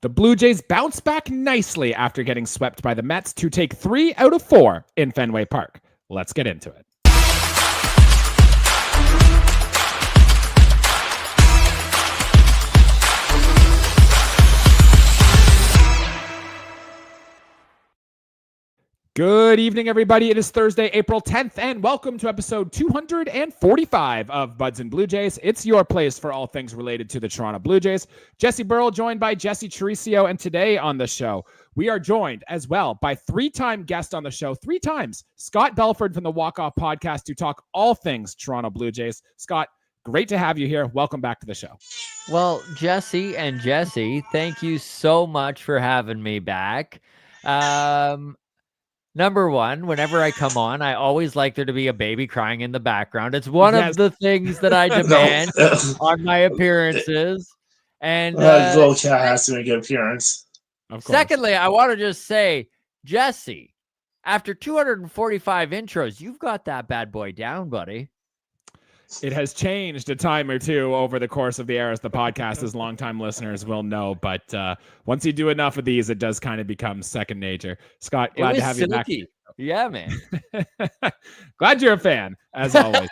The Blue Jays bounce back nicely after getting swept by the Mets to take 3 out of 4 in Fenway Park. Let's get into it. Good evening, everybody. It is Thursday, April 10th, and welcome to episode 245 of Buds and Blue Jays. It's your place for all things related to the Toronto Blue Jays. Jesse Burrell joined by Jesse Chiricio, and today on the show, we are joined as well by three-time guest on the show, 3 times, Scott Belford from the Walkoff podcast to talk all things Toronto Blue Jays. Scott, great to have you here. Welcome back to the show. Well, Jesse and Jesse, thank you so much for having me back. Number one, whenever I come on, I always like there to be a baby crying in the background. It's one of the things that I demand on my appearances. And little cat has to make an appearance. Of course. Secondly, I want to just say, Jesse, after 245 intros, you've got that bad boy down, buddy. It has changed a time or two over the course of the eras the podcast, as longtime listeners will know. But once you do enough of these, it does kind of become second nature. Scott, glad to have you back. Yeah, man. Glad you're a fan, as always.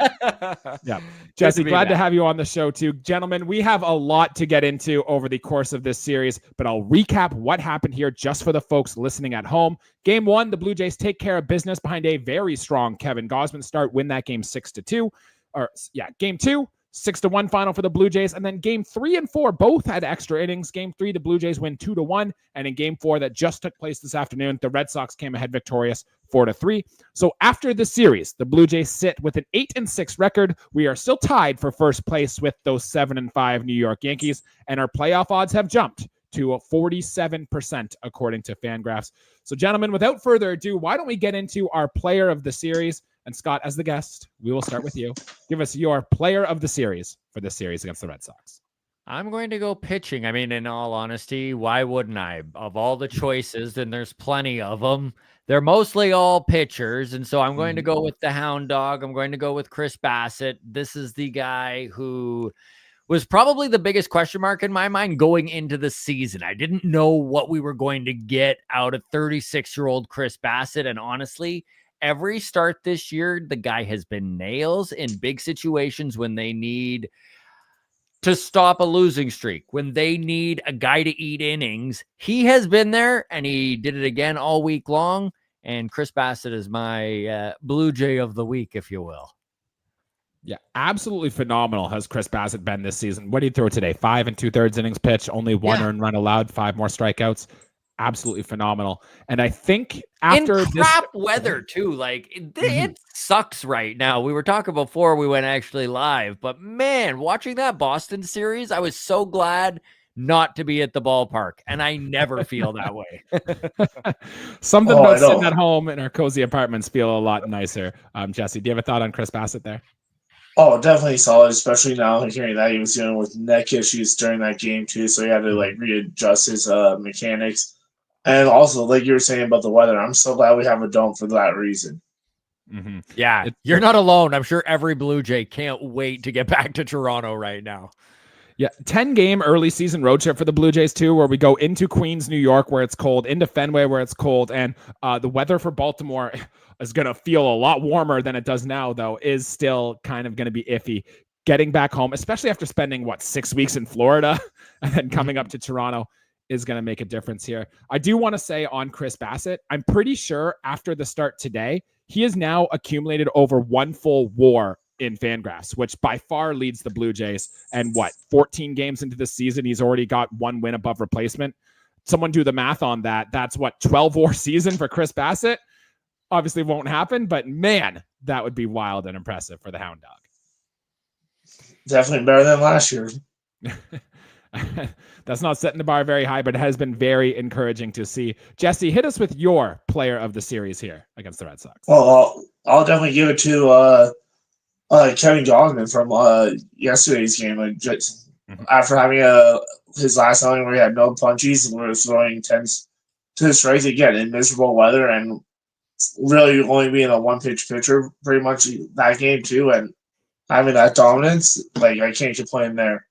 Yeah, Jesse, glad to have you on the show too. Gentlemen, we have a lot to get into over the course of this series, but I'll recap what happened here just for the folks listening at home. Game 1, the Blue Jays take care of business behind a very strong Kevin Gausman start, win that game 6-2. Game 2, 6-1 final for the Blue Jays. And then game 3 and 4 both had extra innings. Game 3, the Blue Jays win 2-1. And in game 4 that just took place this afternoon, the Red Sox came ahead victorious 4-3. So after the series, the Blue Jays sit with an 8-6 record. We are still tied for first place with those 7-5 New York Yankees. And our playoff odds have jumped to 47% according to Fangraphs. So gentlemen, without further ado, why don't we get into our player of the series? And Scott, as the guest, we will start with you. Give us your player of the series for this series against the Red Sox. I'm going to go pitching. I mean, in all honesty, why wouldn't I? Of all the choices, and there's plenty of them, they're mostly all pitchers. And so I'm going to go with the Hound Dog. I'm going to go with Chris Bassitt. This is the guy who was probably the biggest question mark in my mind going into the season. I didn't know what we were going to get out of 36-year-old Chris Bassitt. And honestly, every start this year, the guy has been nails in big situations when they need to stop a losing streak, when they need a guy to eat innings. He has been there, and he did it again all week long. And Chris Bassitt is my Blue Jay of the week, if you will. Yeah, absolutely phenomenal has Chris Bassitt been this season. What did he throw today? 5 2/3 innings pitch, only 1 earned run allowed, 5 more strikeouts. Absolutely phenomenal. And I think after in crap weather too, like it sucks right now. We were talking before we went actually live, but man, watching that Boston series, I was so glad not to be at the ballpark, and I never feel that way. Something about sitting at home in our cozy apartments feel a lot nicer. Jesse, do you have a thought on Chris Bassitt there? Oh, definitely solid, especially now hearing that he was dealing with neck issues during that game too, so he had to readjust his mechanics. And also, like you were saying about the weather, I'm so glad we have a dome for that reason. Mm-hmm. Yeah, you're not alone. I'm sure every Blue Jay can't wait to get back to Toronto right now. Yeah, 10-game early season road trip for the Blue Jays too, where we go into Queens, New York, where it's cold, into Fenway, where it's cold, and the weather for Baltimore is going to feel a lot warmer than it does now, though, is still kind of going to be iffy. Getting back home, especially after spending, 6 weeks in Florida and then coming up to Toronto, is going to make a difference here. I do want to say on Chris Bassitt, I'm pretty sure after the start today, he has now accumulated over 1 full WAR in Fangraphs, which by far leads the Blue Jays. And 14 games into the season, he's already got 1 win above replacement. Someone do the math on that. That's 12 WAR season for Chris Bassitt. Obviously won't happen, but man, that would be wild and impressive for the Hound Dog. Definitely better than last year. That's not setting the bar very high, but it has been very encouraging to see. Jesse, hit us with your player of the series here against the Red Sox. Well, I'll definitely give it to Kevin Gausman from yesterday's game. After having his last outing where he had no punchies and we were throwing 10s to the strikes again in miserable weather and really only being a one-pitch pitcher pretty much that game too, and having that dominance, I can't complain there.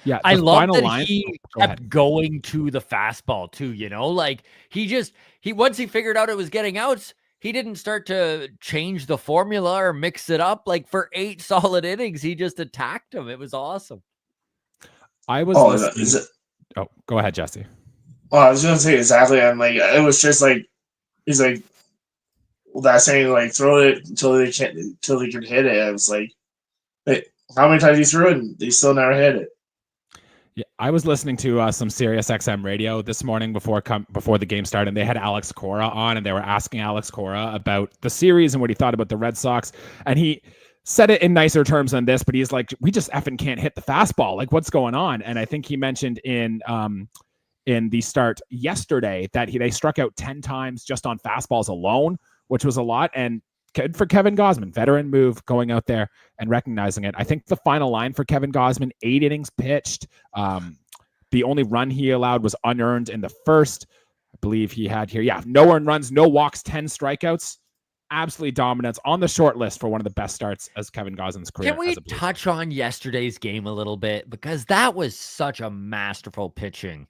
Yeah, I the love final that line. he Go kept ahead. going to the fastball too, like he once he figured out it was getting outs, he didn't start to change the formula or mix it up. Like for 8 solid innings, he just attacked him. It was awesome. I was Oh, listening. is it? Oh, go ahead, Jesse. Well, I was gonna say exactly. I'm like, it was just like he's like that saying like throw it until they can hit it. I was like, wait, how many times he threw it and they still never hit it? Yeah, I was listening to some Sirius XM radio this morning before the game started, and they had Alex Cora on, and they were asking Alex Cora about the series and what he thought about the Red Sox, and he said it in nicer terms than this, but he's like, we just effing can't hit the fastball. Like, what's going on? And I think he mentioned in the start yesterday that they struck out 10 times just on fastballs alone, which was a lot. And good for Kevin Gausman, veteran move, going out there and recognizing it. I think the final line for Kevin Gausman, 8 innings pitched. The only run he allowed was unearned in the first. I believe he had here. Yeah, no earned runs, no walks, 10 strikeouts. Absolutely dominance on the short list for one of the best starts as Kevin Gausman's career. Can we touch on yesterday's game a little bit? Because that was such a masterful pitching.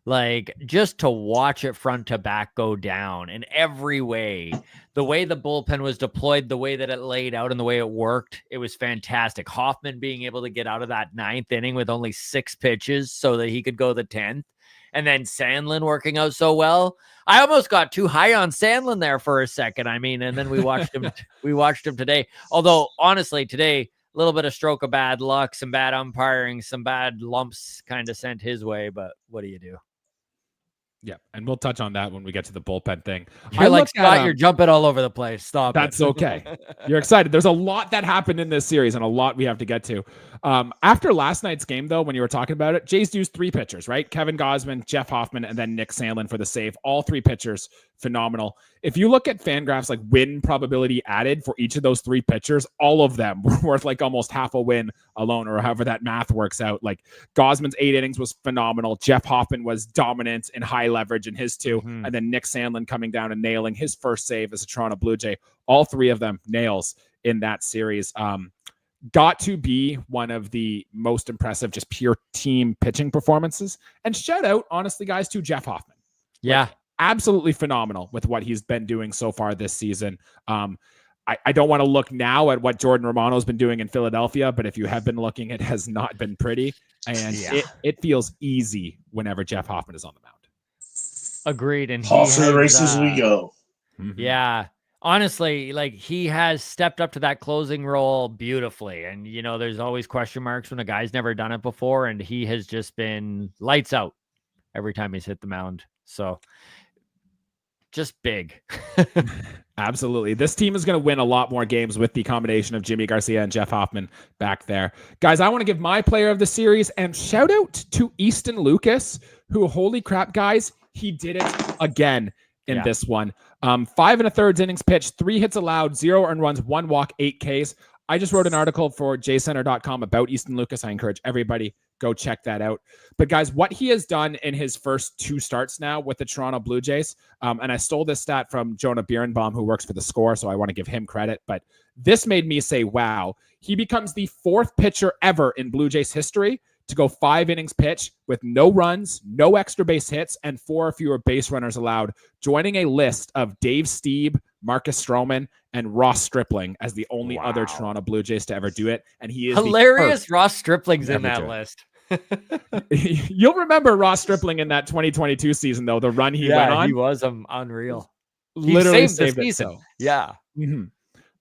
Like, just to watch it front to back go down in every way, the way the bullpen was deployed, the way that it laid out and the way it worked, it was fantastic. Hoffman being able to get out of that 9th inning with only 6 pitches so that he could go the 10th. And then Sandlin working out so well. I almost got too high on Sandlin there for a second. I mean, and then we watched him. We watched him today. Although, honestly, today, a little bit of stroke of bad luck, some bad umpiring, some bad lumps kind of sent his way. But what do you do? Yeah, and we'll touch on that when we get to the bullpen thing. You're like, Scott, you're jumping all over the place. Stop. That's okay. You're excited. There's a lot that happened in this series and a lot we have to get to. After last night's game, though, when you were talking about it, Jays used 3 pitchers, right? Kevin Gausman, Jeff Hoffman, and then Nick Sandlin for the save. All 3 pitchers, phenomenal. If you look at Fangraphs, like win probability added for each of those 3 pitchers, all of them were worth like almost half a win alone, or however that math works out. Like Gausman's 8 innings was phenomenal. Jeff Hoffman was dominant and high leverage in his 2. And then Nick Sandlin coming down and nailing his first save as a Toronto Blue Jay. All 3 of them nails in that series. Got to be one of the most impressive, just pure team pitching performances. And shout out, honestly, guys, to Jeff Hoffman. Yeah. Like, absolutely phenomenal with what he's been doing so far this season. I don't want to look now at what Jordan Romano's been doing in Philadelphia, but if you have been looking, it has not been pretty. And it feels easy whenever Jeff Hoffman is on the mound. Agreed. And off to the races we go. Yeah. Honestly, like he has stepped up to that closing role beautifully. And, there's always question marks when a guy's never done it before. And he has just been lights out every time he's hit the mound. So just big. Absolutely. This team is going to win a lot more games with the combination of Jimmy Garcia and Jeff Hoffman back there. Guys, I want to give my player of the series and shout out to Easton Lucas, who, holy crap, guys, he did it again in this one. 5 1/3 innings pitched, 3 hits allowed, 0 earned runs, 1 walk, 8 Ks. I just wrote an article for jcenter.com about Easton Lucas. I encourage everybody go check that out. But guys, what he has done in his first 2 starts now with the Toronto Blue Jays, and I stole this stat from Jonah Birnbaum, who works for The Score, so I want to give him credit. But this made me say, wow, he becomes the 4th pitcher ever in Blue Jays history to go 5 innings pitch with no runs, no extra base hits, and 4 or fewer base runners allowed, joining a list of Dave Stieb, Marcus Stroman, and Ross Stripling as the only other Toronto Blue Jays to ever do it. And he is hilarious. Ross Stripling's in that list. You'll remember Ross Stripling in that 2022 season, though, the run he went on. He was unreal. Literally saved the it. season. Yeah.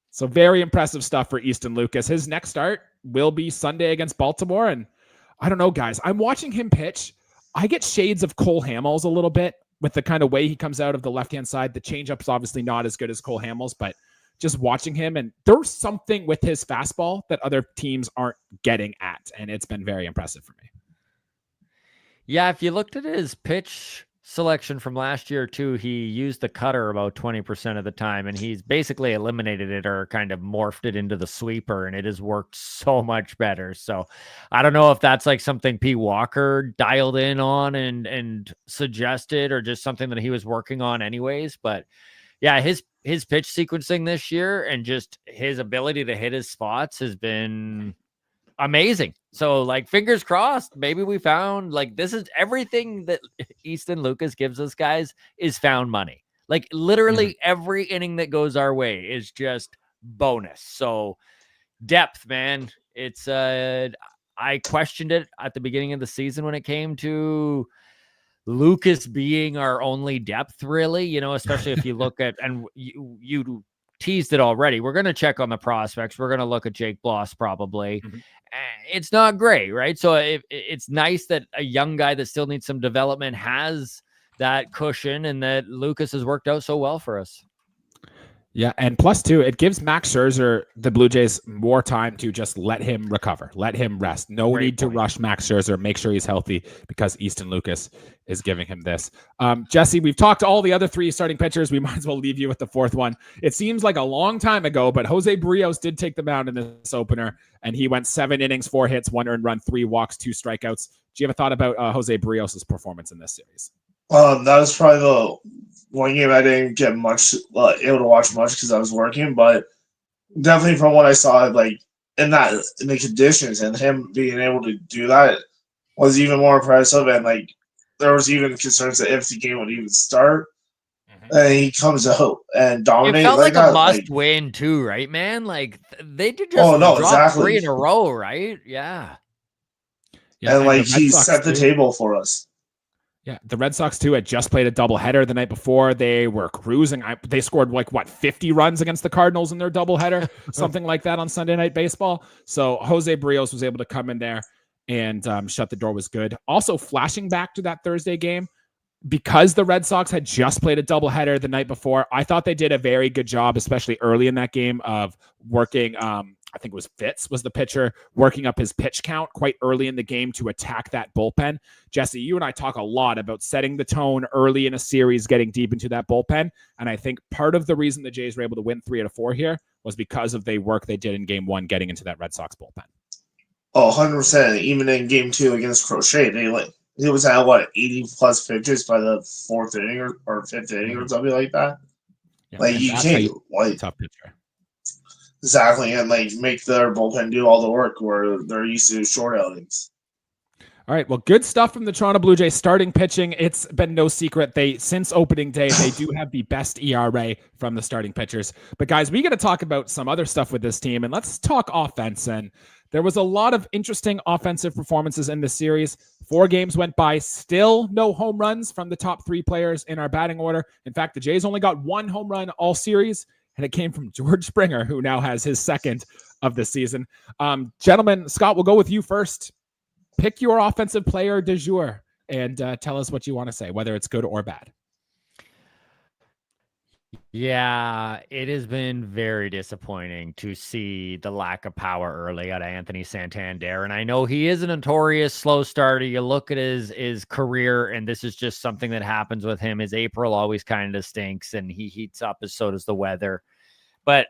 So very impressive stuff for Easton Lucas. His next start will be Sunday against Baltimore. And I don't know, guys, I'm watching him pitch. I get shades of Cole Hamels a little bit with the kind of way he comes out of the left-hand side. The changeup's obviously not as good as Cole Hamels, but just watching him, and there's something with his fastball that other teams aren't getting at, and it's been very impressive for me. Yeah, if you looked at his pitch selection from last year too, he used the cutter about 20% of the time, and he's basically eliminated it or kind of morphed it into the sweeper, and it has worked so much better. So I don't know if that's like something P. Walker dialed in on and suggested, or just something that he was working on anyways. But yeah, his pitch sequencing this year and just his ability to hit his spots has been amazing. So like fingers crossed, maybe we found like this is everything that Easton Lucas gives us, guys, is found money. Like literally every inning that goes our way is just bonus. So depth, man. It's I questioned it at the beginning of the season when it came to Lucas being our only depth, really, you know, especially if you look at, and you teased it already. We're going to check on the prospects. We're going to look at Jake Bloss probably. It's not great, right? So it's nice that a young guy that still needs some development has that cushion, and that Lucas has worked out so well for us. Yeah, and plus too, it gives Max Scherzer, the Blue Jays, more time to just let him recover, let him rest. No need to rush Max Scherzer, make sure he's healthy, because Easton Lucas is giving him this. Jesse, we've talked to all the other 3 starting pitchers. We might as well leave you with the 4th one. It seems like a long time ago, but Jose Barrios did take the mound in this opener, and he went 7 innings, 4 hits, 1 earned run, 3 walks, 2 strikeouts. Do you have a thought about Jose Barrios' performance in this series? That was probably the one game I didn't get much able to watch much because I was working, but definitely from what I saw, like in the conditions and him being able to do that was even more impressive. And like there was even concerns that if the game would even start, and he comes out and dominates. It felt like a must-win too, right, man? Like they did just drop 3 in a row, right? Yeah. And like he set the table for us. Yeah, the Red Sox, too, had just played a doubleheader the night before. They were cruising. They scored, 50 runs against the Cardinals in their doubleheader, something like that on Sunday Night Baseball. So Jose Barrios was able to come in there and shut the door. Was good. Also, flashing back to that Thursday game, because the Red Sox had just played a doubleheader the night before, I thought they did a very good job, especially early in that game, of working I think it was Fitz was the pitcher, working up his pitch count quite early in the game to attack that bullpen. Jesse, you and I talk a lot about setting the tone early in a series, getting deep into that bullpen. And I think part of the reason the Jays were able to win 3 out of 4 here was because of the work they did in game 1, getting into that Red Sox bullpen. Oh, 100%. Even in game 2 against Crochet, it was at 80 plus pitches by the 4th inning or 5th inning or something like that. Yeah, like you can't tough pitcher. Exactly, and make their bullpen do all the work where they're used to short outings. All right, well, good stuff from the Toronto Blue Jays starting pitching. It's been no secret since opening day, they do have the best ERA from the starting pitchers. But guys, we got to talk about some other stuff with this team, and let's talk offense. And there was a lot of interesting offensive performances in this series. 4 games went by, still no home runs from the top 3 players in our batting order. In fact, the Jays only got 1 home run all series, and it came from George Springer, who now has his 2nd of the season. Gentlemen, Scott, we'll go with you first. Pick your offensive player du jour and tell us what you want to say, whether it's good or bad. Yeah, it has been very disappointing to see the lack of power early out of Anthony Santander. And I know he is a notorious slow starter. You look at his career, and this is just something that happens with him. His April always kind of stinks, and he heats up, as so does the weather. But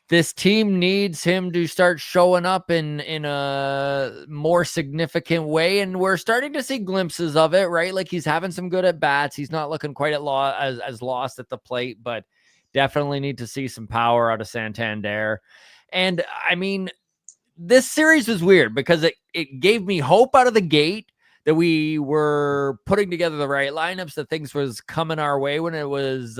this team needs him to start showing up in a more significant way, and we're starting to see glimpses of it, right? Like he's having some good at bats. He's not looking quite as lost at the plate, but definitely need to see some power out of Santander. And I mean, this series was weird because it gave me hope out of the gate that we were putting together the right lineups, that things was coming our way when it was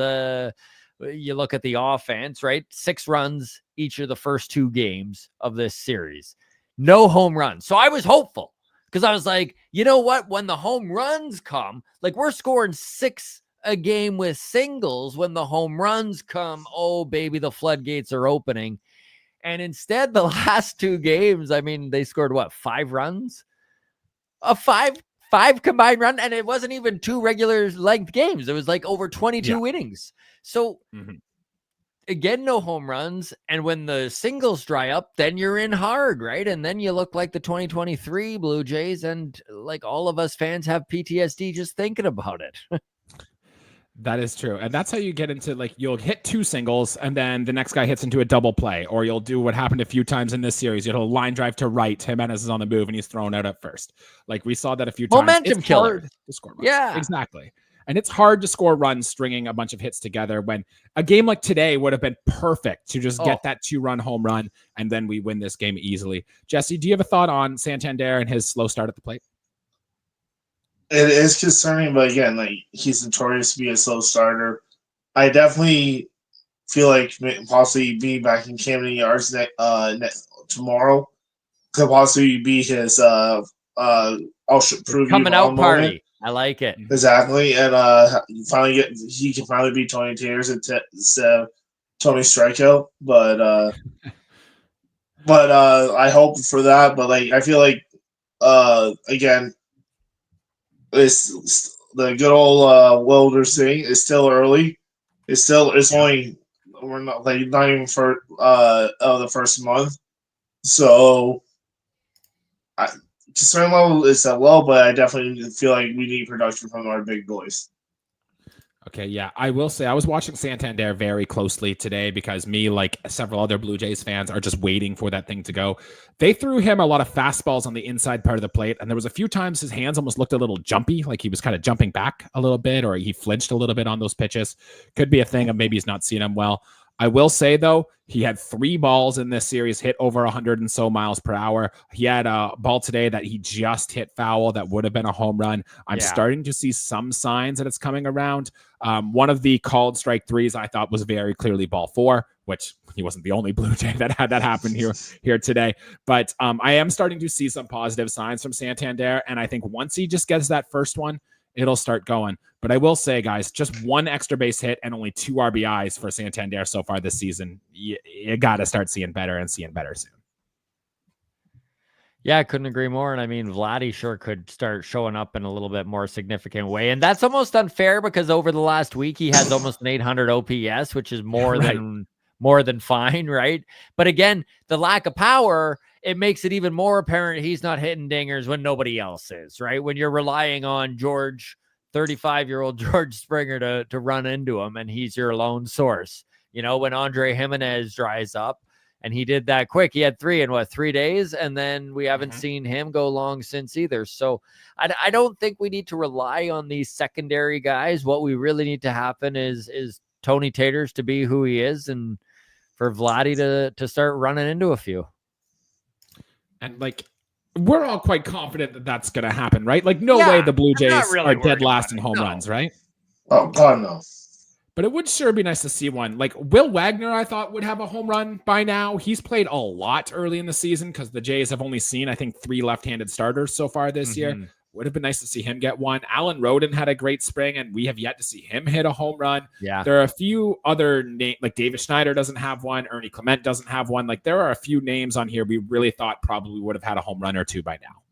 you look at the offense, right? 6 runs each of the first 2 games of this series. No home runs. So I was hopeful because I was like, you know what? When the home runs come, like we're scoring 6 a game with singles. When the home runs come, oh, baby, the floodgates are opening. And instead, the last 2 games, I mean, they scored, 5 runs? A 5 combined run, and it wasn't even 2 regular length games. It was like over 22 innings. So again, no home runs. And when the singles dry up, then you're in hard, right? And then you look like the 2023 Blue Jays, and like all of us fans have PTSD just thinking about it. That is true. And that's how you get into, like, you'll hit 2 singles and then the next guy hits into a double play, or you'll do what happened a few times in this series. You'll line drive to right. Jimenez is on the move and he's thrown out at first. Like we saw that a few times. Momentum killer. To score runs. Yeah, exactly. And it's hard to score runs stringing a bunch of hits together when a game like today would have been perfect to just get that 2-run home run, and then we win this game easily. Jesse, do you have a thought on Santander and his slow start at the plate? It is concerning, but again, like, he's notorious to be a slow starter. I definitely feel like possibly being back in Camden Yards tomorrow could possibly be his I'll prove coming you out wrong party. moment. I like it. Exactly, and he can finally beat Tony Taters instead of Tony Strikeout. But I hope for that. But like, I feel like again, it's the good old Wilders thing. It's still early. It's only, we're not even for the first month. So concern level is at low, but I definitely feel like we need production from our big boys. Okay, yeah, I will say I was watching Santander very closely today because me, like several other Blue Jays fans, are just waiting for that thing to go. They threw him a lot of fastballs on the inside part of the plate, and there was a few times his hands almost looked a little jumpy, like he was kind of jumping back a little bit, or he flinched a little bit on those pitches. Could be a thing of maybe he's not seeing them well. I will say, though, he had 3 balls in this series hit over 100 and so miles per hour. He had a ball today that he just hit foul that would have been a home run. I'm starting to see some signs that it's coming around. One of the called strike 3s I thought was very clearly ball 4, which he wasn't the only Blue Jay that had that happen here today. But I am starting to see some positive signs from Santander, and I think once he just gets that first one, it'll start going. But I will say, guys, just 1 extra base hit and only 2 RBIs for Santander so far this season. You got to start seeing better and seeing better soon. Yeah, I couldn't agree more. And I mean, Vladdy sure could start showing up in a little bit more significant way. And that's almost unfair because over the last week, he has almost an 800 OPS, which is more than fine, right? But again, the lack of power, it makes it even more apparent he's not hitting dingers when nobody else is, right? When you're relying on 35-year-old George Springer to run into him, and he's your lone source. You know, when Andre Jimenez dries up, and he did that quick. He had 3 in 3 days, and then we haven't seen him go long since either. So I don't think we need to rely on these secondary guys. What we really need to happen is Tony Taters to be who he is, and for Vladdy to start running into a few. And like, we're all quite confident that that's going to happen, right? Like, no way the Blue Jays are dead last in home runs, right? Oh, God, no. But it would sure be nice to see one. Like, Will Wagner, I thought, would have a home run by now. He's played a lot early in the season because the Jays have only seen, I think, 3 left-handed starters so far this year. Would have been nice to see him get one. Alan Roden had a great spring, and we have yet to see him hit a home run. Yeah. There are a few other names, like David Schneider doesn't have one. Ernie Clement doesn't have one. Like, there are a few names on here we really thought probably would have had a home run or 2 by now.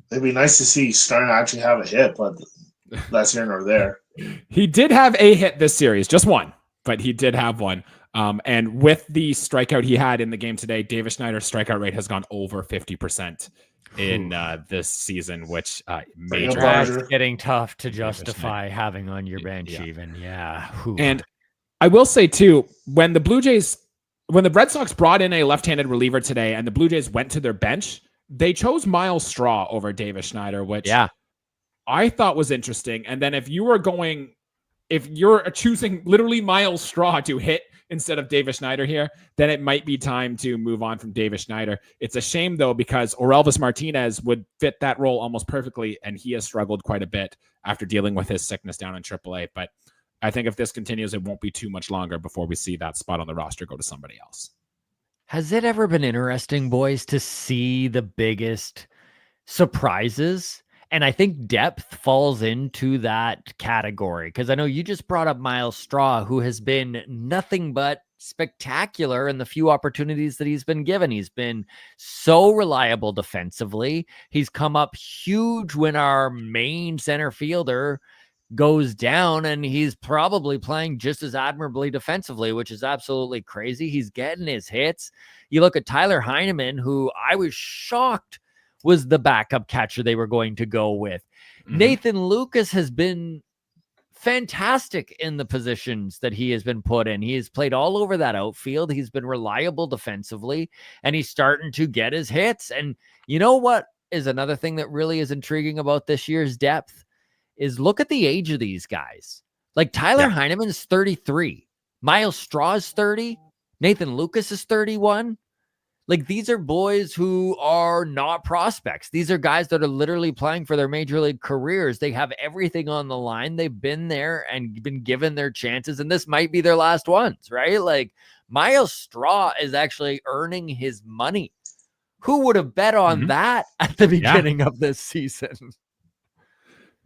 It'd be nice to see Stern actually have a hit, but that's here nor there. He did have a hit this series, just one, but he did have one. And with the strikeout he had in the game today, David Schneider's strikeout rate has gone over 50% in this season, which it's getting tough to justify having on your bench even. Yeah. And I will say too, when the Red Sox brought in a left-handed reliever today and the Blue Jays went to their bench, they chose Miles Straw over Davis Schneider, which I thought was interesting. And then if you're choosing literally Miles Straw to hit instead of Davis Schneider here, then it might be time to move on from Davis Schneider. It's a shame, though, because Orelvis Martinez would fit that role almost perfectly, and he has struggled quite a bit after dealing with his sickness down in AAA. But I think if this continues, it won't be too much longer before we see that spot on the roster go to somebody else. Has it ever been interesting, boys, to see the biggest surprises? And I think depth falls into that category, because I know you just brought up Miles Straw, who has been nothing but spectacular in the few opportunities that he's been given. He's been so reliable defensively. He's come up huge when our main center fielder goes down, and he's probably playing just as admirably defensively, which is absolutely crazy. He's getting his hits. You look at Tyler Heineman, who I was shocked was the backup catcher they were going to go with. Nathan Lucas has been fantastic in the positions that he has been put in. He has played all over that outfield. He's been reliable defensively, and he's starting to get his hits. And you know what is another thing that really is intriguing about this year's depth is look at the age of these guys. Like Tyler Heineman's 33. Miles Straw's 30. Nathan Lucas is 31. Like, these are boys who are not prospects. These are guys that are literally playing for their major league careers. They have everything on the line. They've been there and been given their chances, and this might be their last ones, right? Like, Miles Straw is actually earning his money. Who would have bet on that at the beginning of this season?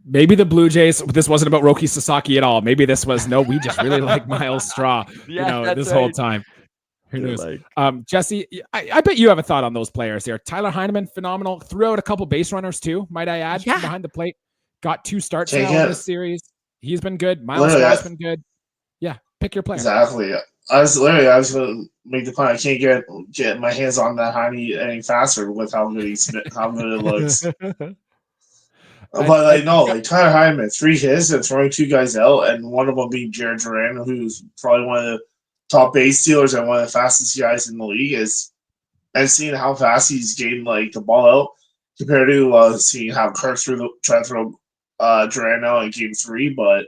Maybe the Blue Jays, this wasn't about Roki Sasaki at all. Maybe this was, no, we just really like Miles Straw, this whole time. Who knows? Jesse, I bet you have a thought on those players here. Tyler Heineman, phenomenal. Threw out a couple base runners too, might I add, behind the plate. Got 2 starts now in this series. He's been good. Miles Straw's been good. Yeah, pick your player. Exactly. I was going to make the point. I can't get my hands on that Heine any faster with how good it looks. But Tyler Heineman, 3 hits and throwing 2 guys out, and one of them being Jared Duran, who's probably one of the top base stealers and one of the fastest guys in the league, and seeing how fast he's getting the ball out compared to seeing how Kirk trying to throw Duran out in game 3. But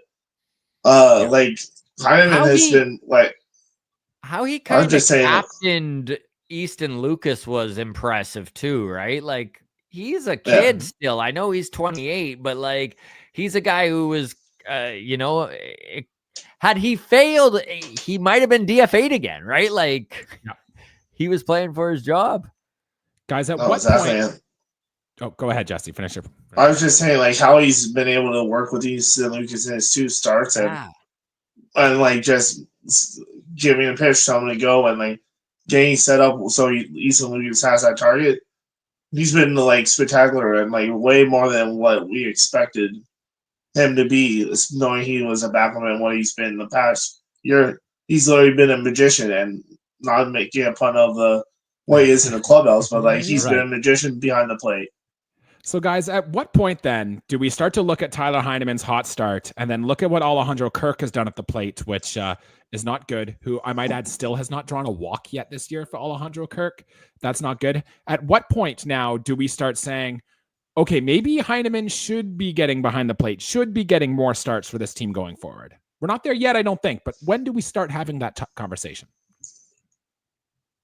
Heineman has been how he kind of captained Easton Lucas was impressive too, right? Like, he's a kid still. I know he's 28, but he's a guy who was had he failed, he might have been DFA'd again, right? He was playing for his job. Guys, at what point? Oh, go ahead, Jesse. Finish your. I was just saying, how he's been able to work with Easton Lucas in his 2 starts and just giving a pitch, telling him to go, and getting set up so Easton Lucas has that target. He's been spectacular and way more than what we expected him to be, knowing he was a backup and what he's been in the past year. He's literally been a magician, and not making a pun of the way he is in the clubhouse, but he's been a magician behind the plate. So guys, at what point then do we start to look at Tyler Heineman's hot start and then look at what Alejandro Kirk has done at the plate, which is not good, who I might add still has not drawn a walk yet this year for Alejandro Kirk. That's not good. At what point now do we start saying, okay, maybe Heineman should be getting behind the plate, should be getting more starts for this team going forward? We're not there yet, I don't think, but when do we start having that conversation?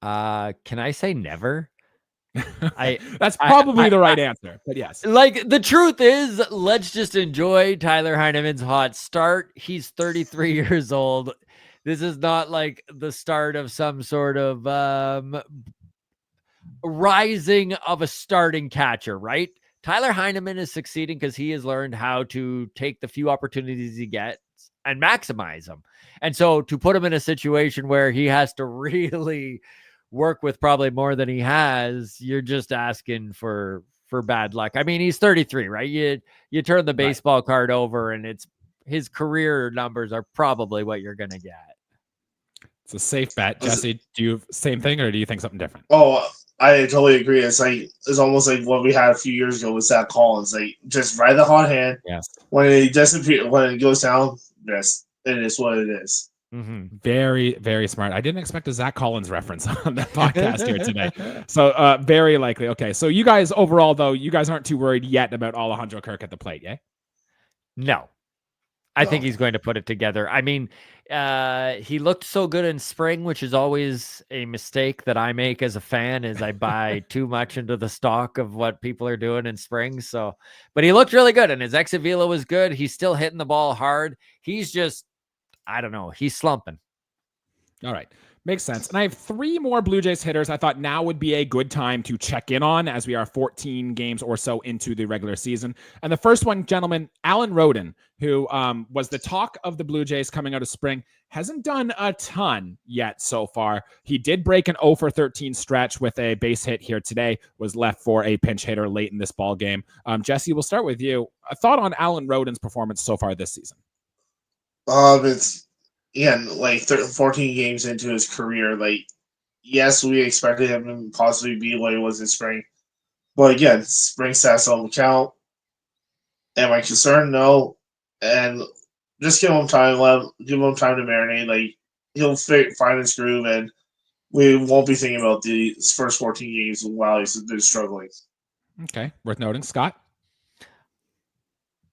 Can I say never? That's probably the right answer, but yes. The truth is, let's just enjoy Tyler Heineman's hot start. He's 33 years old. This is not the start of some sort of rising of a starting catcher, right? Tyler Heineman is succeeding because he has learned how to take the few opportunities he gets and maximize them. And so to put him in a situation where he has to really work with probably more than he has, you're just asking for bad luck. I mean, he's 33, right? You turn the baseball card over and it's his career numbers are probably what you're going to get. It's a safe bet. Jesse, do you same thing or do you think something different? Oh, I totally agree. It's almost like what we had a few years ago with Zach Collins. Just ride the hot hand. Yes. When it disappears, when it goes down, yes, it is what it is. Mm-hmm. Very, very smart. I didn't expect a Zach Collins reference on the podcast here today. So very likely. Okay. So you guys overall, though, you guys aren't too worried yet about Alejandro Kirk at the plate, yeah? No. I think he's going to put it together. I mean, he looked so good in spring, which is always a mistake that I make as a fan, is I buy too much into the stock of what people are doing in spring. So, but he looked really good and his exit velo was good. He's still hitting the ball hard. He's just, I don't know. He's slumping. All right. Makes sense. And I have 3 more Blue Jays hitters I thought now would be a good time to check in on as we are 14 games or so into the regular season. And the first one, gentlemen, Alan Roden, who was the talk of the Blue Jays coming out of spring, hasn't done a ton yet so far. He did break an 0 for 13 stretch with a base hit here today, was left for a pinch hitter late in this ball game. Jesse, we'll start with you. A thought on Alan Roden's performance so far this season? It's 14 games into his career. Yes, we expected him to possibly be what he was in spring, but again, spring stats don't count. Am I concerned? No, and just give him time. Give him time to marinate. He'll find his groove, and we won't be thinking about the first 14 games while he's been struggling. Okay, worth noting, Scott.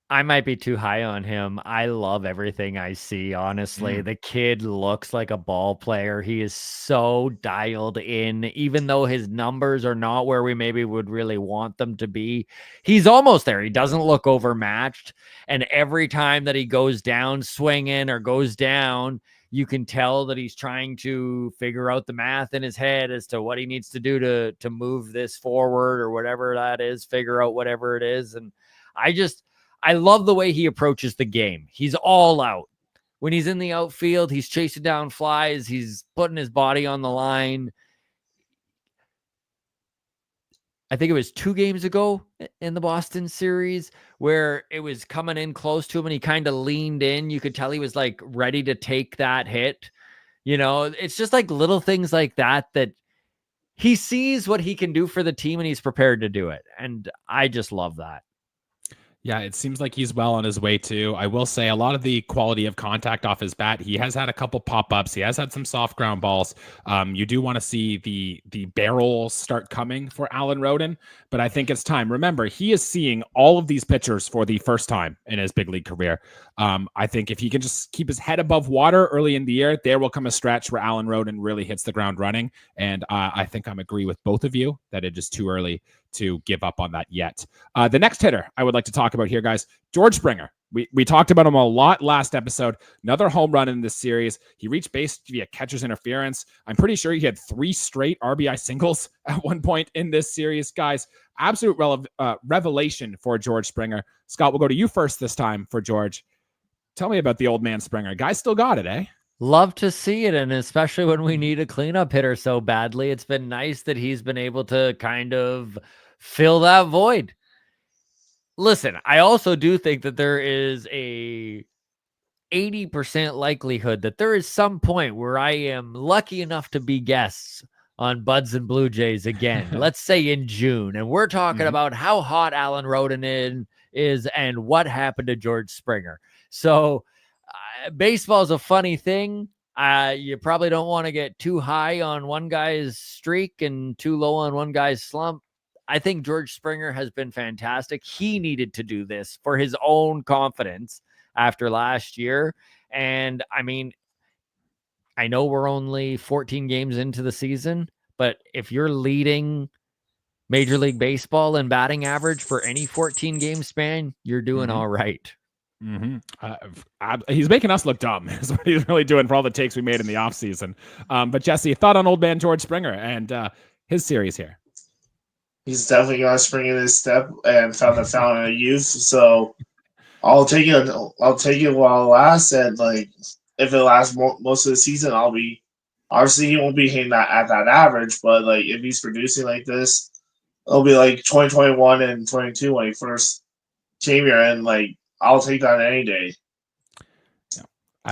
I might be too high on him. I love everything I see, honestly. The kid looks like a ball player. He is so dialed in, even though his numbers are not where we maybe would really want them to be. He's almost there. He doesn't look overmatched. And every time that he goes down swinging or goes down, you can tell that he's trying to figure out the math in his head as to what he needs to do to move this forward or whatever that is, figure out whatever it is. And I love the way he approaches the game. He's all out. When he's in the outfield, he's chasing down flies. He's putting his body on the line. I think it was 2 games ago in the Boston series where it was coming in close to him and he kind of leaned in. You could tell he was like ready to take that hit. You know, it's just like little things like that he sees what he can do for the team and he's prepared to do it. And I just love that. Yeah, it seems like he's well on his way too. I will say a lot of the quality of contact off his bat. He has had a couple pop-ups. He has had some soft ground balls. You do want to see the barrels start coming for Alan Roden, but I think it's time. Remember, he is seeing all of these pitchers for the first time in his big league career. I think if he can just keep his head above water early in the year, there will come a stretch where Alan Roden really hits the ground running. And I think I'm agree with both of you that it is too early to give up on that yet. The next hitter I would like to talk about here, guys, George Springer. We talked about him a lot last episode. Another home run in this series. He reached base via catcher's interference. I'm pretty sure he had 3 straight RBI singles at one point in this series, guys. Absolute revelation for George Springer. Scott, we'll go to you first this time for George. Tell me about the old man Springer. Guy still got it, eh? Love to see it, and especially when we need a cleanup hitter so badly. It's been nice that he's been able to kind of fill that void. Listen, I also do think that there is a 80% likelihood that there is some point where I am lucky enough to be guests on Buds and Blue Jays again, let's say in June, and we're talking about how hot Alan Roden is and what happened to George Springer. So baseball is a funny thing. You probably don't want to get too high on one guy's streak and too low on one guy's slump. I think George Springer has been fantastic. He needed to do this for his own confidence after last year. And I mean, I know we're only 14 games into the season, but if you're leading Major League Baseball in batting average for any 14 game span, you're doing all right. He's making us look dumb is what he's really doing for all the takes we made in the offseason. But Jesse, thought on old man George Springer and his series here. He's definitely got a spring in his step and found the fountain of youth. So I'll take it. I'll take it while it lasts. And like, if it lasts most of the season, I'll be obviously he won't be hitting that at that average. But like, if he's producing like this, it'll be like 2021 and 22 when he first came here, and like I'll take that any day.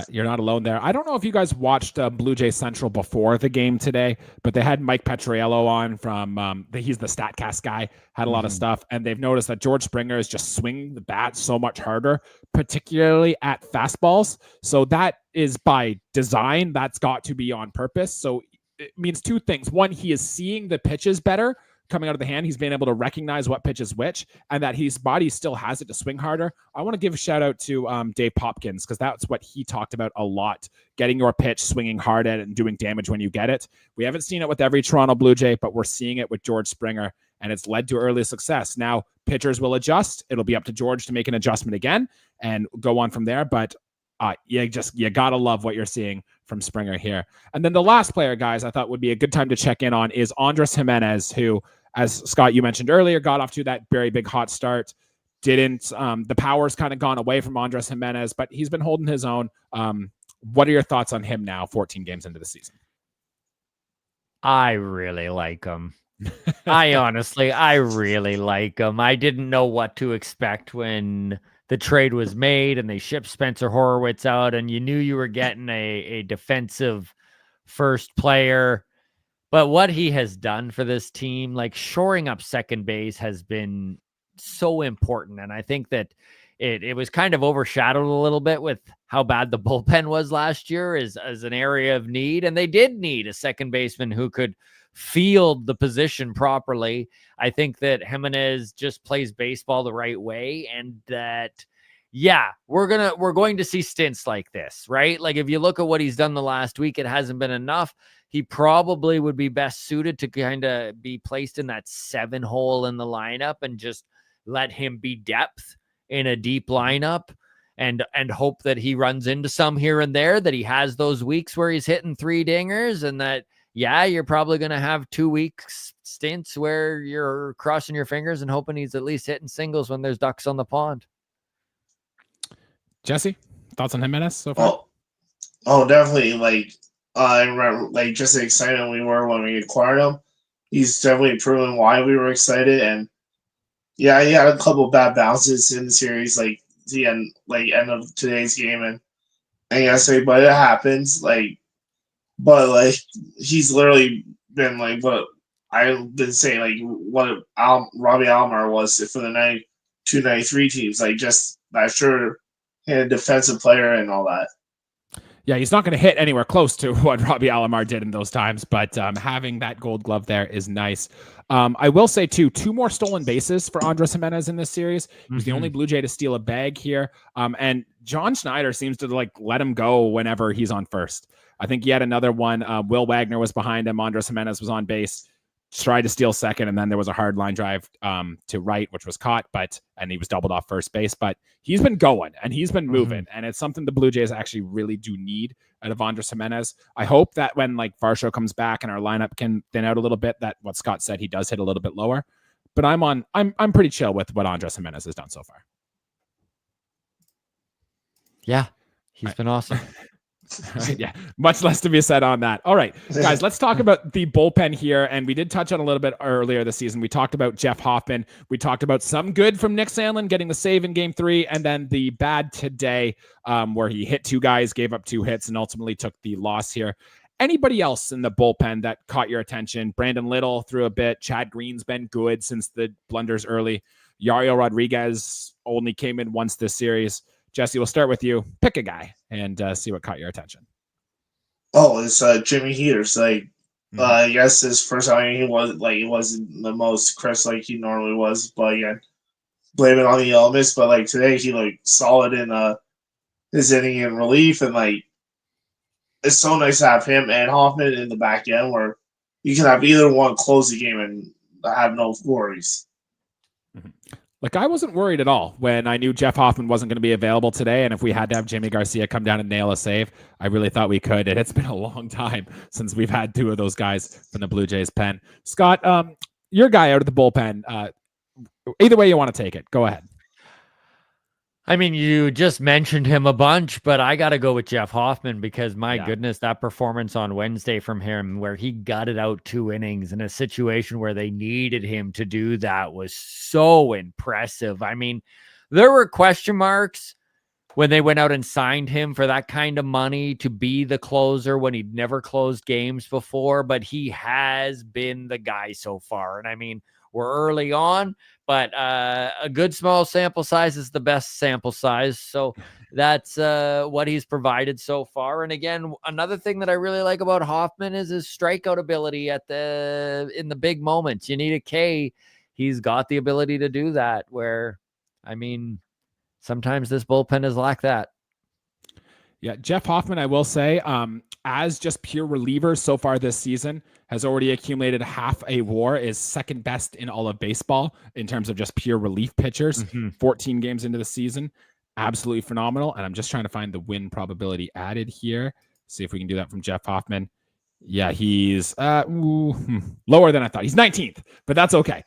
You're not alone there. I don't know if you guys watched Blue Jay Central before the game today, but they had Mike Petriello on from, he's the StatCast guy, had a lot of stuff, and they've noticed that George Springer is just swinging the bat so much harder, particularly at fastballs. So that is by design. That's got to be on purpose. So it means 2 things. One, he is seeing the pitches better coming out of the hand. He's been able to recognize what pitch is which, and that his body still has it to swing harder. I want to give a shout out to Dave Popkins, because that's what he talked about a lot, getting your pitch, swinging hard at it, and doing damage when you get it. We haven't seen it with every Toronto Blue Jay, but we're seeing it with George Springer, and it's led to early success. Now, pitchers will adjust. It'll be up to George to make an adjustment again and go on from there, but you gotta love what you're seeing from Springer here. And then the last player, guys, I thought would be a good time to check in on is Andres Jimenez, who, as Scott, you mentioned earlier, got off to that very big hot start. The power's kind of gone away from Andres Jimenez, but he's been holding his own. What are your thoughts on him now, 14 games into the season? I really like him. I really like him. I didn't know what to expect when the trade was made and they shipped Spencer Horwitz out, and you knew you were getting a defensive first player. But what he has done for this team, like shoring up second base, has been so important. And I think that it was kind of overshadowed a little bit with how bad the bullpen was last year as an area of need. And they did need a second baseman who could field the position properly. I think that Jimenez just plays baseball the right way, and that yeah, we're going to see stints like this, right? Like if you look at what he's done the last week, it hasn't been enough. He probably would be best suited to kind of be placed in that 7 hole in the lineup and just let him be depth in a deep lineup and hope that he runs into some here and there, that he has those weeks where he's hitting 3 dingers, and that, yeah, you're probably going to have 2 weeks stints where you're crossing your fingers and hoping he's at least hitting singles when there's ducks on the pond. Jesse, thoughts on Jimenez so far? Oh, definitely. Like, I remember, like, just the excitement we were when we acquired him. He's definitely proven why we were excited. And yeah, he had a couple bad bounces in the series, like the end of today's game and yesterday. But it happens. But he's literally been like what I've been saying, like what Robbie Alomar was for the 92-93 teams, like just that sure. And a defensive player and all that. Yeah, he's not going to hit anywhere close to what Robbie Alomar did in those times, but having that gold glove there is nice. I will say, too, 2 more stolen bases for Andres Jimenez in this series. He's the only Blue Jay to steal a bag here. And John Schneider seems to let him go whenever he's on first. I think he had another one. Will Wagner was behind him. Andres Jimenez was on base. Tried to steal second, and then there was a hard line drive to right, which was caught, and he was doubled off first base. But he's been going, and he's been moving, and it's something the Blue Jays actually really do need out of Andres Jimenez. I hope that when Varsho comes back and our lineup can thin out a little bit, that what Scott said, he does hit a little bit lower. But I'm pretty chill with what Andres Jimenez has done so far. Yeah, he's been awesome. Yeah, much less to be said on that. All right, guys, let's talk about the bullpen here. And we did touch on a little bit earlier this season. We talked about Jeff Hoffman. We talked about some good from Nick Sandlin getting the save in Game 3, and then the bad today where he hit 2 guys, gave up 2 hits, and ultimately took the loss here. Anybody else in the bullpen that caught your attention? Brandon Little threw a bit. Chad Green's been good since the blunders early. Yario Rodriguez only came in once this series. Jesse, we'll start with you. Pick a guy and see what caught your attention. Oh, it's Jimmy Heaters. Yes, his first outing he wasn't the most crisp like he normally was, but again, blame it on the elements. But today he solid in his inning in relief, and it's so nice to have him and Hoffman in the back end where you can have either one close the game and have no worries. I wasn't worried at all when I knew Jeff Hoffman wasn't going to be available today. And if we had to have Jimmy Garcia come down and nail a save, I really thought we could. And it's been a long time since we've had 2 of those guys from the Blue Jays pen. Scott, your guy out of the bullpen, either way you want to take it, go ahead. I mean, you just mentioned him a bunch, but I got to go with Jeff Hoffman because my goodness, that performance on Wednesday from him where he gutted out 2 innings in a situation where they needed him to do that was so impressive. I mean, there were question marks when they went out and signed him for that kind of money to be the closer when he'd never closed games before, but he has been the guy so far. And I mean, we're early on, but a good small sample size is the best sample size. So that's what he's provided so far. And again, another thing that I really like about Hoffman is his strikeout ability in the big moments. You need a K. He's got the ability to do that where, I mean, sometimes this bullpen is like that. Yeah, Jeff Hoffman, I will say, as just pure reliever so far this season, has already accumulated half a WAR, is second best in all of baseball in terms of just pure relief pitchers. 14 games into the season. Absolutely phenomenal. And I'm just trying to find the win probability added here. See if we can do that from Jeff Hoffman. Yeah, he's lower than I thought. He's 19th, but that's okay.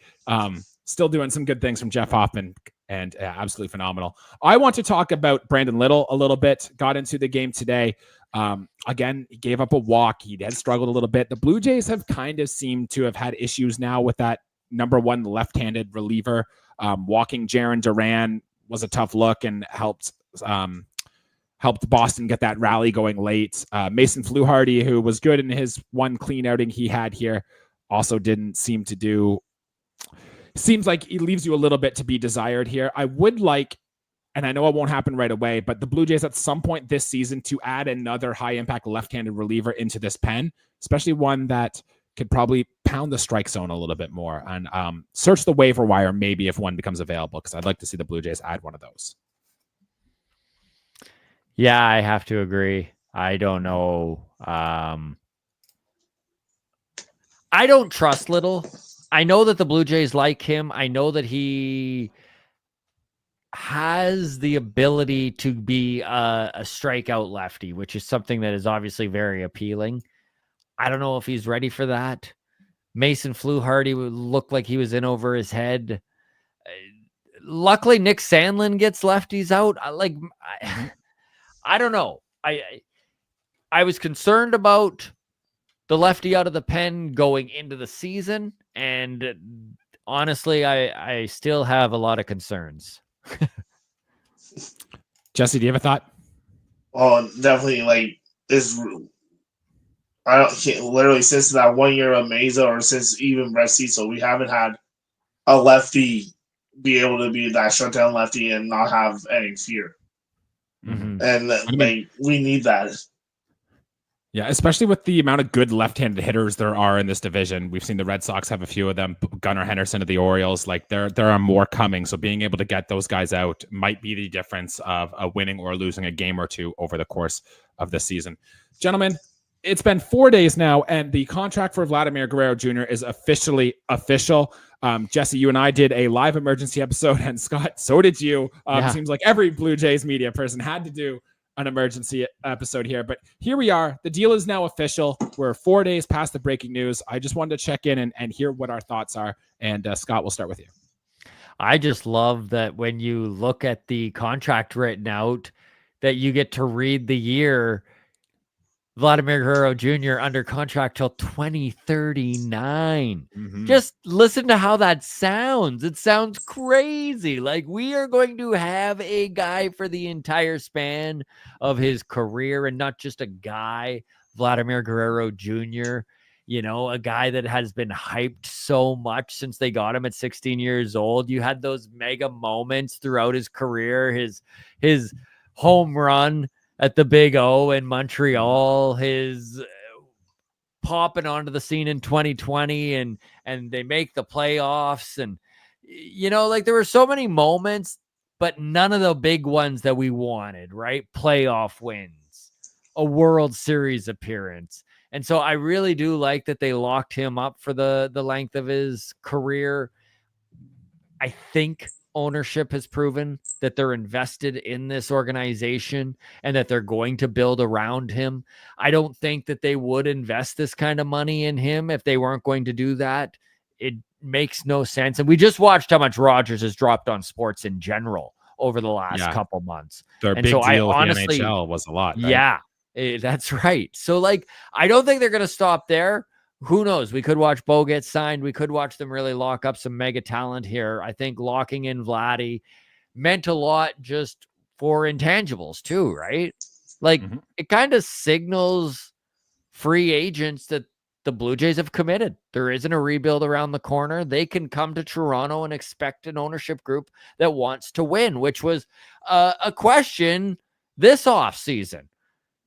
Still doing some good things from Jeff Hoffman, and absolutely phenomenal. I want to talk about Brandon Little a little bit. Got into the game today. Again, he gave up a walk. He had struggled a little bit. The Blue Jays have kind of seemed to have had issues now with that number 1 left-handed reliever. Walking Jarren Duran was a tough look and helped Boston get that rally going late. Mason Fluharty, who was good in his 1 clean outing he had here, also didn't seem to do. Seems like he leaves you a little bit to be desired here. I would like, and I know it won't happen right away, but the Blue Jays at some point this season to add another high-impact left-handed reliever into this pen, especially one that could probably pound the strike zone a little bit more and search the waiver wire maybe if one becomes available, because I'd like to see the Blue Jays add one of those. Yeah, I have to agree. I don't know. I don't trust Little. I know that the Blue Jays like him. I know that he has the ability to be a strikeout lefty, which is something that is obviously very appealing. I don't know if he's ready for that. Mason Fluharty would look like he was in over his head. Luckily, Nick Sandlin gets lefties out. I don't know. I was concerned about the lefty out of the pen going into the season, and honestly, I still have a lot of concerns. Jesse, do you have a thought? Oh, definitely. Like this, literally since that 1 year of Mesa, or since even Brett Cecil, we haven't had a lefty be able to be that shutdown lefty and not have any fear. Mm-hmm. And we need that. Yeah, especially with the amount of good left-handed hitters there are in this division. We've seen the Red Sox have a few of them. Gunnar Henderson of the Orioles, like there are more coming. So being able to get those guys out might be the difference of a winning or losing a game or two over the course of the season. Gentlemen, it's been 4 days now, and the contract for Vladimir Guerrero Jr. is officially official. Jesse, you and I did a live emergency episode, and Scott, so did you. Seems like every Blue Jays media person had to do an emergency episode here, but here we are. The deal is now official. We're 4 days past the breaking news. I just wanted to check in and hear what our thoughts are. And Scott, we'll start with you. I just love that when you look at the contract written out, that you get to read the year. Vladimir Guerrero Jr. under contract till 2039. Mm-hmm. Just listen to how that sounds. It sounds crazy. Like we are going to have a guy for the entire span of his career, and not just a guy, Vladimir Guerrero Jr., you know, a guy that has been hyped so much since they got him at 16 years old. You had those mega moments throughout his career, his home run at the Big O in Montreal, his popping onto the scene in 2020, and they make the playoffs. And, you know, like there were so many moments, but none of the big ones that we wanted, right? Playoff wins, a World Series appearance. And so I really do like that they locked him up for the length of his career. I think ownership has proven that they're invested in this organization and that they're going to build around him. I don't think that they would invest this kind of money in him if they weren't going to do that. It makes no sense. And we just watched how much Rogers has dropped on sports in general over the last couple months. Their big deal with the NHL was a lot. Right? Yeah, that's right. So like, I don't think they're going to stop there. Who knows? We could watch Bo get signed. We could watch them really lock up some mega talent here. I think locking in Vladdy meant a lot just for intangibles too, right? Like it kind of signals free agents that the Blue Jays have committed. There isn't a rebuild around the corner. They can come to Toronto and expect an ownership group that wants to win, which was a question this offseason.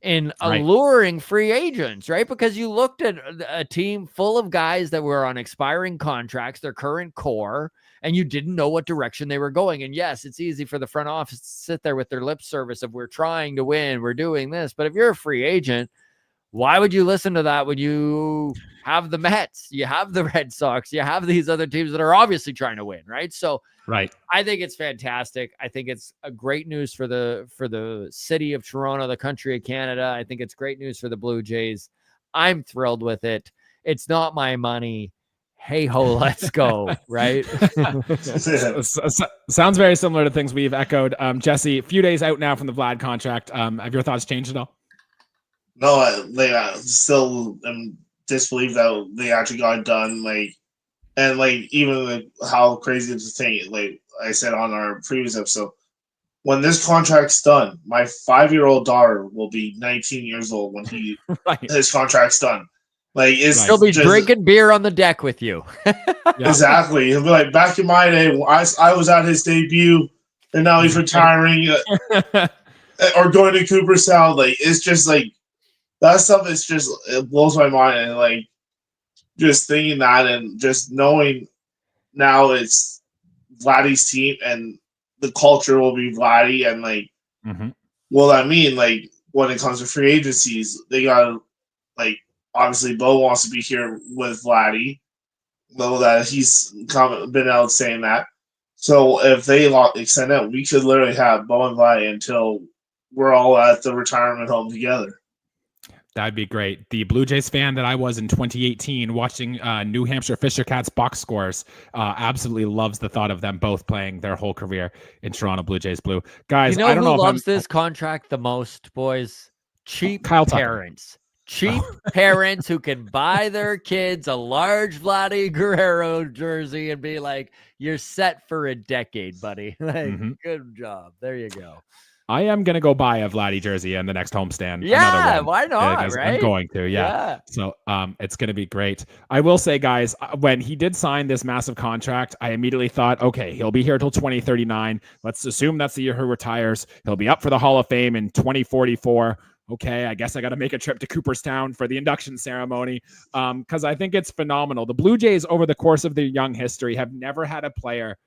In alluring free agents, right? Because you looked at a team full of guys that were on expiring contracts, their current core, and you didn't know what direction they were going. And yes, it's easy for the front office to sit there with their lip service of we're trying to win, we're doing this. But if you're a free agent, why would you listen to that when you have the Mets, you have the Red Sox, you have these other teams that are obviously trying to win, right? So I think it's fantastic. I think it's a great news for the city of Toronto, the country of Canada. I think it's great news for the Blue Jays. I'm thrilled with it. It's not my money. Hey ho, let's go. Right. Sounds very similar to things we've echoed. Jesse, a few days out now from the Vlad contract. Have your thoughts changed at all? No, they still disbelieve that they actually got it done. And even how crazy to think, like I said on our previous episode, when this contract's done, my 5-year-old daughter will be 19 years old when his contract's done. Like he'll be drinking beer on the deck with you. Exactly. He'll be like, back in my day, I was at his debut, and now he's retiring or going to Cooperstown. Like it's just like that stuff is just, it blows my mind. And like just thinking that and just knowing now it's Vladdy's team and the culture will be Vladdy, and like Well, I mean, like when it comes to free agencies, they got like obviously Bo wants to be here with Vladdy. Know that he's been out saying that. So if they extend that, we could literally have Bo and Vladdy until we're all at the retirement home together. That'd be great. The Blue Jays fan that I was in 2018 watching New Hampshire Fisher Cats box scores absolutely loves the thought of them both playing their whole career in Toronto Blue Jays blue. Guys, I don't know who loves this contract the most, boys? Cheap Kyle parents. Cheap parents who can buy their kids a large Vladdy Guerrero jersey and be like, you're set for a decade, buddy. Like, good job. There you go. I am going to go buy a Vladdy jersey in the next homestand. Yeah, why not, right? I'm going to, yeah. So it's going to be great. I will say, guys, when he did sign this massive contract, I immediately thought, okay, he'll be here till 2039. Let's assume that's the year he retires. He'll be up for the Hall of Fame in 2044. Okay, I guess I got to make a trip to Cooperstown for the induction ceremony because I think it's phenomenal. The Blue Jays, over the course of their young history, have never had a player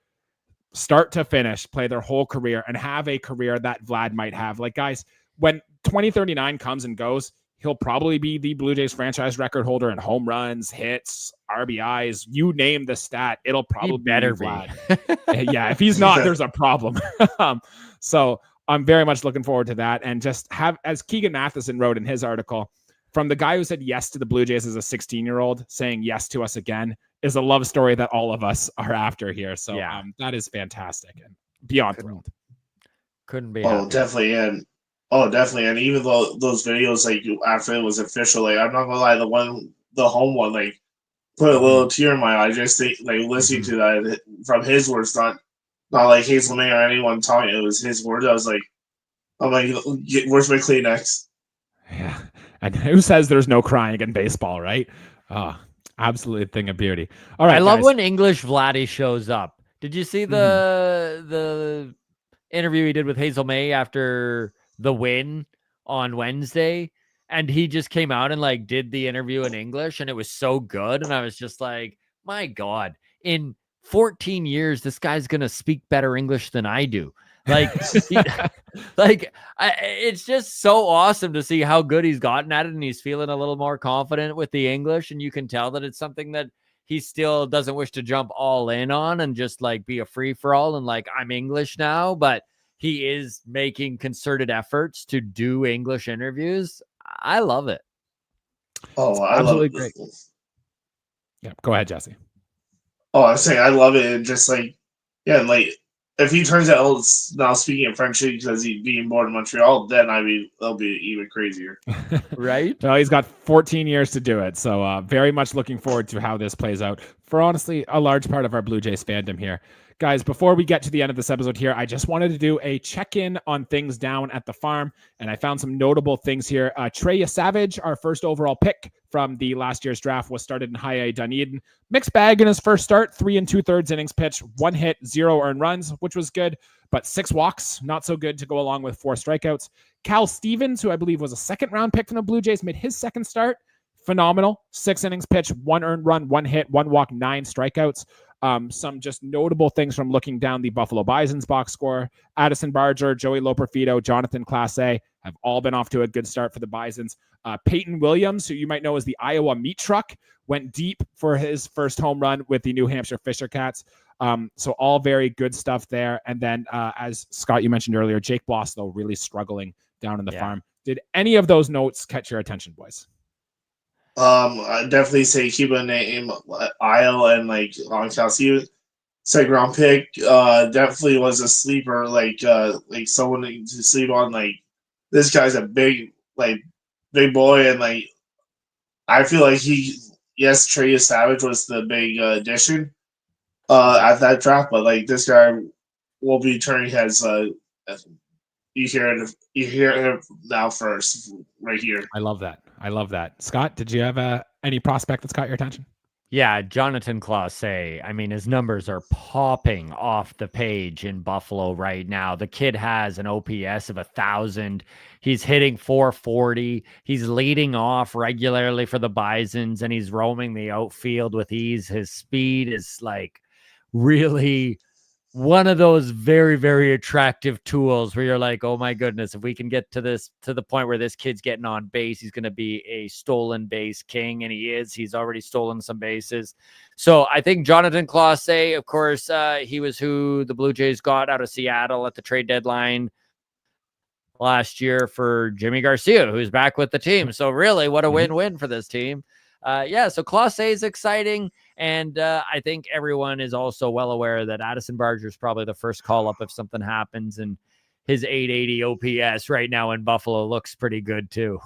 start to finish, play their whole career and have a career that Vlad might have. Like, guys, when 2039 comes and goes, he'll probably be the Blue Jays franchise record holder in home runs, hits, RBIs, you name the stat. It'll probably be Vlad. Yeah, if he's not, there's a problem. So I'm very much looking forward to that. And just have, as Keegan Matheson wrote in his article, from the guy who said yes to the Blue Jays as a 16-year-old saying yes to us again is a love story that all of us are after here. So that is fantastic and beyond thrilled. Couldn't be. Definitely. And definitely. And even though those videos, like after it was official, like I'm not gonna lie, the home one, like put a little tear in my eye. Just think, like listening to that from his words, not like Hazel May or anyone talking. It was his words. I'm like, where's my Kleenex? Yeah. And who says there's no crying in baseball, right? Absolute thing of beauty. All right. I love when English Vladdy shows up. Did you see the interview he did with Hazel May after the win on Wednesday? And he just came out and like did the interview in English, and it was so good. And I was just like, my God, in 14 years, this guy's gonna speak better English than I do. Like, it's just so awesome to see how good he's gotten at it, and he's feeling a little more confident with the English, and you can tell that it's something that he still doesn't wish to jump all in on and just like be a free for all and like, I'm English now, but he is making concerted efforts to do English interviews. I love it. Oh, I absolutely love it. Great. Yeah, go ahead, Jesse. Oh, I say I love it, and just like, yeah, like if he turns out now speaking in French because he's being born in Montreal, then it'll be even crazier. Right? Well, he's got 14 years to do it. So very much looking forward to how this plays out for honestly a large part of our Blue Jays fandom here. Guys, before we get to the end of this episode here, I just wanted to do a check-in on things down at the farm, and I found some notable things here. Trey Savage, our first overall pick from the last year's draft, was started in high A Dunedin. Mixed bag in his first start, 3 2/3 innings pitched, 1 hit, 0 earned runs, which was good, but 6 walks, not so good to go along with 4 strikeouts. Cal Stevens, who I believe was a second-round pick from the Blue Jays, made his second start. Phenomenal. 6 innings pitched, 1 earned run, 1 hit, 1 walk, 9 strikeouts. Some just notable things from looking down the Buffalo Bison's box score. Addison Barger, Joey Loperfido, Jonathan Clase have all been off to a good start for the Bisons. Peyton Williams, who you might know as the Iowa meat truck, went deep for his first home run with the New Hampshire Fisher Cats. So all very good stuff there. And then as Scott, you mentioned earlier, Jake Bloss, though, really struggling down in the farm. Did any of those notes catch your attention, boys? I definitely say keep a name Isle and like on Calcio. Second round pick. Definitely was a sleeper, like someone to sleep on. Like this guy's a big boy, and like I feel like Trey Savage was the big addition at that draft, but like this guy will be turning heads. You hear it now first, right here. I love that. Scott, did you have any prospect that's caught your attention? Yeah, Jonathan Clase. I mean, his numbers are popping off the page in Buffalo right now. The kid has an OPS of 1,000. He's hitting 440. He's leading off regularly for the Bisons, and he's roaming the outfield with ease. His speed is like really one of those very, very attractive tools where you're like, oh my goodness, if we can get to the point where this kid's getting on base, he's going to be a stolen base king. And he's already stolen some bases. So I think Jonathan Clase, of course, he was who the Blue Jays got out of Seattle at the trade deadline last year for Jimmy Garcia, who's back with the team. So really, what a win-win for this team. So Clase is exciting. And I think everyone is also well aware that Addison Barger is probably the first call up if something happens. And his 880 OPS right now in Buffalo looks pretty good too.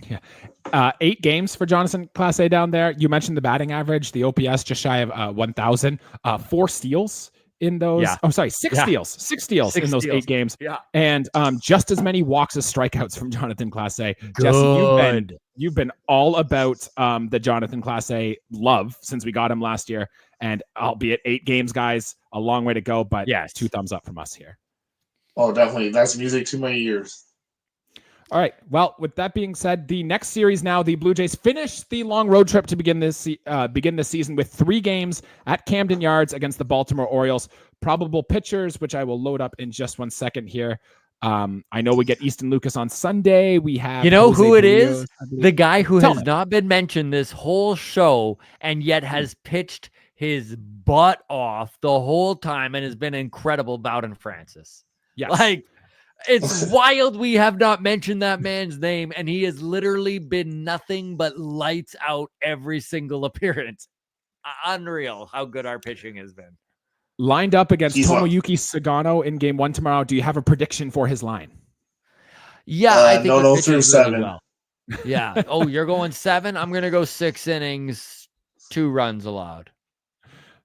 Yeah. 8 games for Jonathan Clase down there. You mentioned the batting average, the OPS just shy of 1,000, 4 steals in those. Yeah. Oh, sorry, 6 steals. 6 steals in those 8 games. Yeah. And just as many walks as strikeouts from Jonathan Clase. Jesse, you've been all about the Jonathan Clase love since we got him last year. And albeit 8 games, guys, a long way to go, but 2 thumbs up from us here. Oh, definitely. That's music to my ears. All right. Well, with that being said, the next series now, the Blue Jays finish the long road trip to begin this season with 3 games at Camden Yards against the Baltimore Orioles. Probable pitchers, which I will load up in just 1 second here. I know we get Easton Lucas on Sunday. We have Jose who it Berrios, is? The guy who has not been mentioned this whole show and yet has pitched his butt off the whole time and has been incredible, Bowden Francis. Yes. It's wild we have not mentioned that man's name, and he has literally been nothing but lights out every single appearance. Unreal how good our pitching has been. Lined up against Tomoyuki Sagano in game 1 tomorrow. Do you have a prediction for his line? Yeah, I think no through 7. Really well. Yeah. Oh, you're going 7? I'm going to go 6 innings, 2 runs allowed.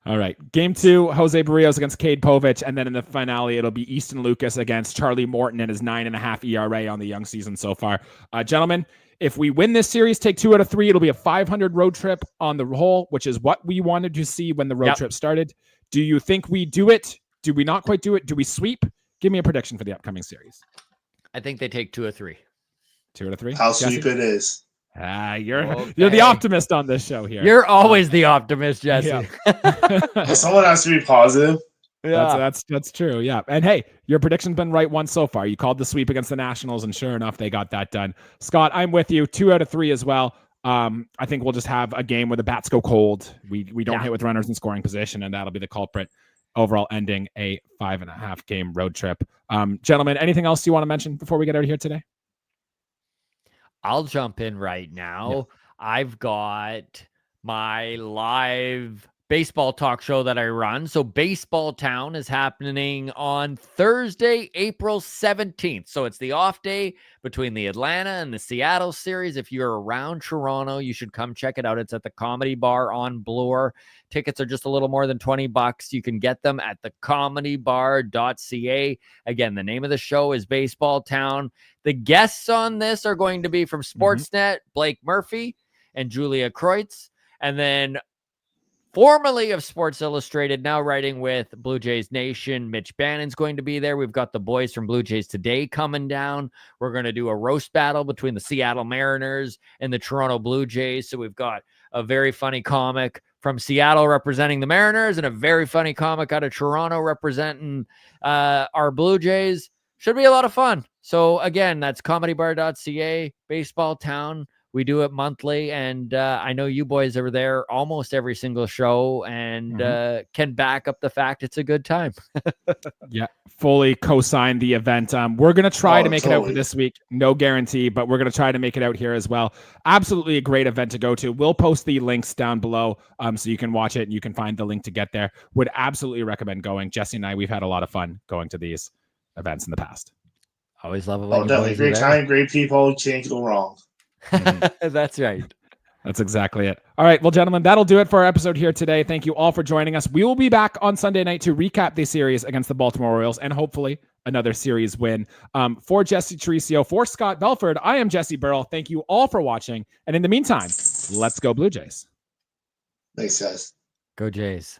All right. Game 2, Jose Berrios against Cade Povich. And then in the finale, it'll be Easton Lucas against Charlie Morton and his 9.5 ERA on the young season so far. Gentlemen, if we win this series, take 2 out of 3, it'll be a 500 road trip on the whole, which is what we wanted to see when the road trip started. Do you think we do it? Do we not quite do it? Do we sweep? Give me a prediction for the upcoming series. I think they take 2 or 3. 2 out of 3? How sweep it is. You're the optimist on this show here. You're always the optimist, Jesse. Yeah. Someone has to be positive. Yeah, that's true. Yeah, and hey, your prediction's been right once so far. You called the sweep against the Nationals, and sure enough, they got that done. Scott, I'm with you. 2 out of 3 as well. I think we'll just have a game where the bats go cold. We don't hit with runners in scoring position, and that'll be the culprit. Overall, ending a 5.5 game road trip. Gentlemen, anything else you want to mention before we get out of here today? I'll jump in right now. Yeah. I've got my live baseball talk show that I run. So Baseball Town is happening on Thursday, April 17th. So it's the off day between the Atlanta and the Seattle series. If you're around Toronto, you should come check it out. It's at the Comedy Bar on Bloor. Tickets are just a little more than $20. You can get them at thecomedybar.ca. Again, the name of the show is Baseball Town. The guests on this are going to be from Sportsnet, Blake Murphy and Julia Kreutz. And then formerly of Sports Illustrated, now writing with Blue Jays Nation, Mitch Bannon's going to be there. We've got the boys from Blue Jays Today coming down. We're going to do a roast battle between the Seattle Mariners and the Toronto Blue Jays. So we've got a very funny comic from Seattle representing the Mariners and a very funny comic out of Toronto representing our Blue Jays. Should be a lot of fun. So again, that's comedybar.ca, Baseball Town. We do it monthly, and I know you boys are there almost every single show and can back up the fact it's a good time. Yeah, fully co-sign the event. We're going to try to make it out for this week. No guarantee, but we're going to try to make it out here as well. Absolutely a great event to go to. We'll post the links down below so you can watch it and you can find the link to get there. Would absolutely recommend going. Jesse and I, we've had a lot of fun going to these events in the past. Always love it. Definitely great time, great people. Can't go wrong. That's right. That's exactly it. All right. Well, gentlemen, that'll do it for our episode here today. Thank you all for joining us. We will be back on Sunday night to recap the series against the Baltimore Orioles and hopefully another series win. For Jesse Tricio, for Scott Belford, I am Jesse Burrell. Thank you all for watching. And in the meantime, let's go Blue Jays. Thanks, guys. Go Jays.